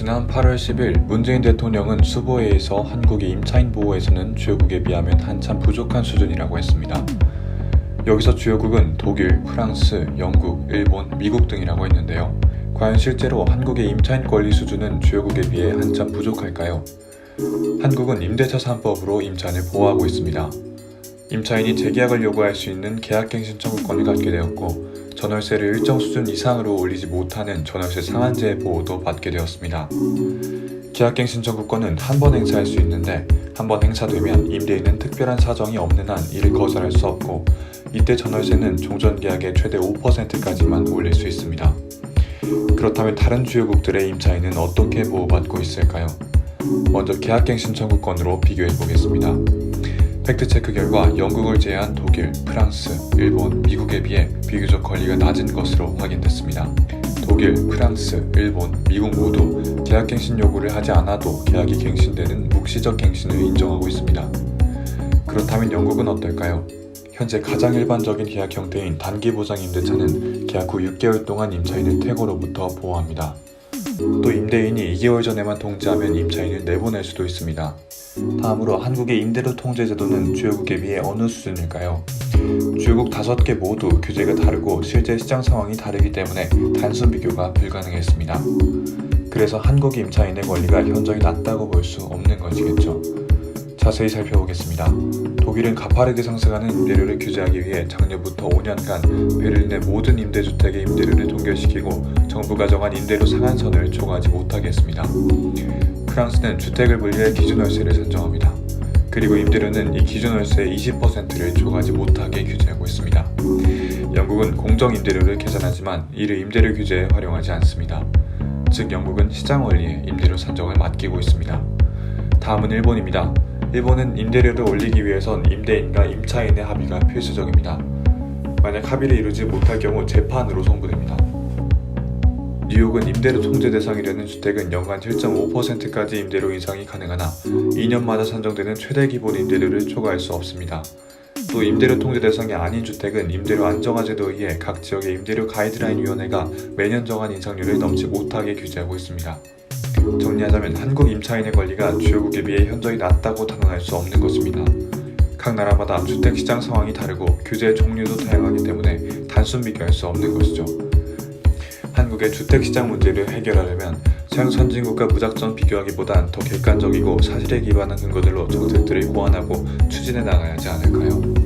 지난 8월 10일 문재인 대통령은 수보회에서 한국의 임차인 보호에서는 주요국에 비하면 한참 부족한 수준이라고 했습니다. 여기서 주요국은 독일, 프랑스, 영국, 일본, 미국 등이라고 했는데요. 과연 실제로 한국의 임차인 권리 수준은 주요국에 비해 한참 부족할까요? 한국은 임대차 3법으로 임차인을 보호하고 있습니다. 임차인이 재계약을 요구할 수 있는 계약갱신 청구권을 갖게 되었고, 전월세를 일정 수준 이상으로 올리지 못하는 전월세 상한제 보호도 받게 되었습니다. 계약갱신 청구권은 한 번 행사할 수 있는데, 한 번 행사되면 임대인은 특별한 사정이 없는 한 이를 거절할 수 없고, 이때 전월세는 종전계약의 최대 5%까지만 올릴 수 있습니다. 그렇다면 다른 주요국들의 임차인은 어떻게 보호받고 있을까요? 먼저 계약갱신 청구권으로 비교해 보겠습니다. 팩트체크 결과 영국을 제외한 독일, 프랑스, 일본, 미국에 비해 비교적 권리가 낮은 것으로 확인됐습니다. 독일, 프랑스, 일본, 미국 모두 계약갱신 요구를 하지 않아도 계약이 갱신되는 묵시적 갱신을 인정하고 있습니다. 그렇다면 영국은 어떨까요? 현재 가장 일반적인 계약 형태인 단기보장 임대차는 계약 후 6개월 동안 임차인을 퇴거로부터 보호합니다. 또 임대인이 2개월 전에만 통지하면 임차인을 내보낼 수도 있습니다. 다음으로 한국의 임대료 통제 제도는 주요국에 비해 어느 수준일까요? 주요국 5개 모두 규제가 다르고 실제 시장 상황이 다르기 때문에 단순 비교가 불가능했습니다. 그래서 한국 임차인의 권리가 현저히 낮다고 볼 수 없는 것이겠죠. 자세히 살펴보겠습니다. 독일은 가파르게 상승하는 임대료를 규제하기 위해 작년부터 5년간 베를린의 모든 임대주택의 임대료를 동결시키고 정부가 정한 임대료 상한선을 초과하지 못하게 했습니다. 프랑스는 주택을 분리해 기준월세를 산정합니다. 그리고 임대료는 이 기준월세의 20%를 초과하지 못하게 규제하고 있습니다. 영국은 공정임대료를 계산하지만 이를 임대료 규제에 활용하지 않습니다. 즉 영국은 시장 원리에 임대료 산정을 맡기고 있습니다. 다음은 일본입니다. 일본은 임대료를 올리기 위해선 임대인과 임차인의 합의가 필수적입니다. 만약 합의를 이루지 못할 경우 재판으로 송부됩니다. 뉴욕은 임대료 통제 대상이 되는 주택은 연간 7.5%까지 임대료 인상이 가능하나 2년마다 산정되는 최대 기본 임대료를 초과할 수 없습니다. 또 임대료 통제 대상이 아닌 주택은 임대료 안정화 제도에 의해 각 지역의 임대료 가이드라인 위원회가 매년 정한 인상률을 넘지 못하게 규제하고 있습니다. 정리하자면 한국 임차인의 권리가 주요국에 비해 현저히 낮다고 단언할 수 없는 것입니다. 각 나라마다 주택시장 상황이 다르고 규제의 종류도 다양하기 때문에 단순 비교할 수 없는 것이죠. 한국의 주택시장 문제를 해결하려면 서양 선진국과 무작정 비교하기보단 더 객관적이고 사실에 기반한 근거들로 정책들을 고안하고 추진해 나가야 하지 않을까요?